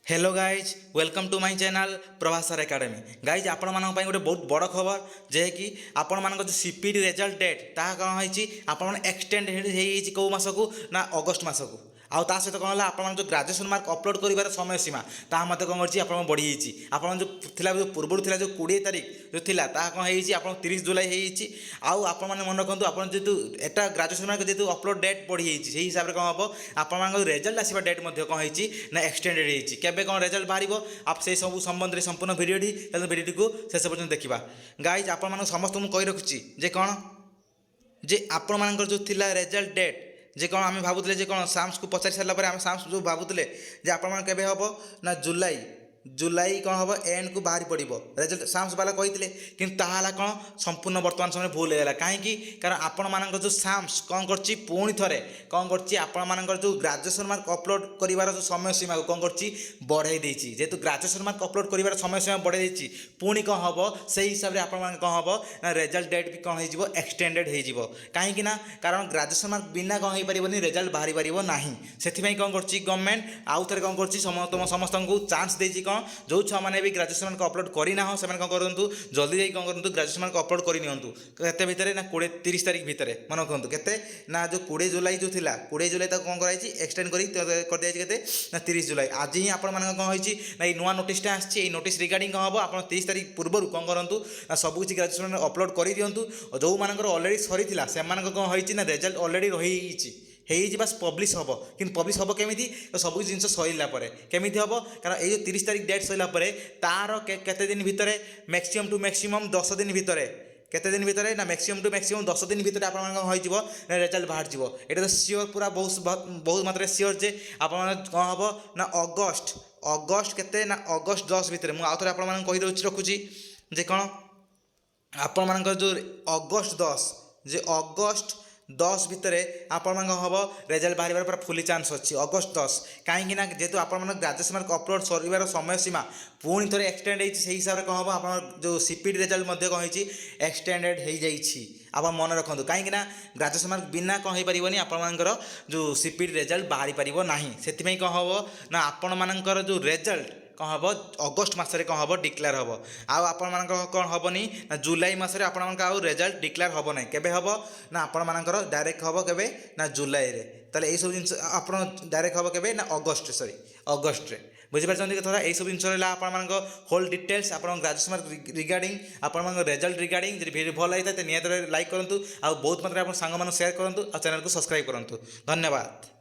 Hello guys welcome to my channel प्रभासर academy. Guys आपण मानक पई गोटे बहुत बड़ खबर जे कि आपण मानक जो सीपीटी रिजल्ट डेट ता कौन होईची आपण मन एक्सटेंड हेई को मास को ना अगस्त मास को आउ ता सहित कौन आप जो ग्रेजुएशन मार्क अपलोड कर समय सीमा ता मत कौन कर बढ़ी आप जो थिला जो पूर्व थिला जो 20 तारीख जो थिला ता कौन होईची आपण 30 जुलाई होईची आउ आप मन रखु आपण जेतु एटा ग्रेजुएशन मार्क जेतु अपलोड डेट बढ़ी होईची सेही हिसाब रे कौन हबो आपण मान रिजल्ट आसीबा डेट मध्ये कौन होईची ना एक्सटेंडेड होईची केबे कौन रिजल्ट बाहर आप से सब संबंध में संपूर्ण भिडियोटी भिडियोटी को शेष पर्यटन देखा। गाइज आप समस्त मुझे कही रखुची जे कौन जे आपण मान जो थिला रिजल्ट डेट जे कौन आम भावुले जे कौन साम्स को पचारि सारापर आम साम्स जो भावुले जे आपण केबे हबो ना जुलाई जुलाई कौन हम एंड को बाहरी पड़ो रिजल्ट साम्स बाला कही कि कौन संपूर्ण बर्तमान समय भूल होगा कहीं कारण आपण मान जो साम्स कौन कर पुणी थे कौन कर जो ग्रेजुएशन मार्क अपलोड कर जो समय सीमा को कौन कर बढ़ाई देती जेहेतु ग्रेजुएशन मार्क अपलोड कर समय सीमा बढ़ाई देती पुणी कौन हम से हिसाब से आपण कौन हम ना रिजल्ट डेट भी कौन हो एक्सटेंडेड हो कहीं कारण ग्रेजुएशन मार्क बिना कौन हो पारे रिजल्ट बाहरी पार ना से कौन कर गवर्नमेंट आउ थे कौन कर समस्त को चांस देती कौन जो छुआ मैंने भी ग्रेजुएशन मार्क अपलोड करना से कौन करूँ जल्दी जाइए कौन करूँ ग्रेजुएशन मार्क अपलोड करते भितर ना 30 तारीख भितर मन रखु के ना जो 20 जुलाई जो थी 20 जुलाई तक कौन कर एक्सटेंड कर दिया ना 30 जुलाई आज ही आप कौन होना नुआ नोटिसटा आसी नोटिस रिगार्डिंग कौन हम आप 30 तारीख पूर्व कौन करूँ सब किसी ग्रेजुएशन अपलोड कर दिंतु जो मानकर ऑलरेडी सरी से कौन होना रिजल्ट ऑलरेडी रही बस पब्लिश हम कि पब्लिश हम केमी तो सब जिन सरला केमी हम कारण ये 30 तारीख डेट सरला तार केते दिन भितर मैक्सिमम टू मैक्सिमम 10 दिन भितर केते दिन भितर ना मैक्सिमम टू मैक्सिमम 10 दिन भितर आप रिजल्ट बाहर जीवो एटा तो सियोर पूरा बहुत मात्रा सियोर जे आप कौन हम ना अगस्ट केते ना अगस्त 10 भितर मुझे आउ थे आप रखुची जे कौन आपण जो अगस्त 10 जे अगस्त 10 भितर आपण हम रिजल्ट बाहर पूरा फुली चांस अच्छी अगस्त 10 कहीं जेहेतु आप ग्रेजुएशन मार्क अपलोड सर समय सीमा पुणी थे एक्सटेंड से हिसाब से कौन हम आप जो सीपीटी रिजल्ट कौन हो एक्सटेंडेड हो जाइए आप मन रखु कहीं ग्रेजुएशन मार्क बिना कौन हो पारे आपर जो सीपीटी रिजल्ट बाहरी पार ना से कौन हम ना आपण मानकर जो रिजल्ट कौन हम अगस्त मसरे कौन हम डिक्लेयर हम आपण कौन हेनी ना जुलाई मसरे आपण रिजल्ट डिक्लेयर हम ना केबे हम ना आपण डायरेक्ट हम केबे ना जुलाई रे ताले सब जिन आप डायरेक्ट हम केबे ना अगस्त सॉरी अगस्त रे बुझीपार कथा यही सब जिन आप होल डिटेल्स आप ग्रेजुएशन मार्क रिगार्डिंग आप रिजल्ट रिगार्डिंग जब वीडियो भल लगता है निहत लाइक करूँ आ बहुत मात्रा आप सांग शेयर करूँ और चैनल को सब्सक्राइब करूँ। धन्यवाद।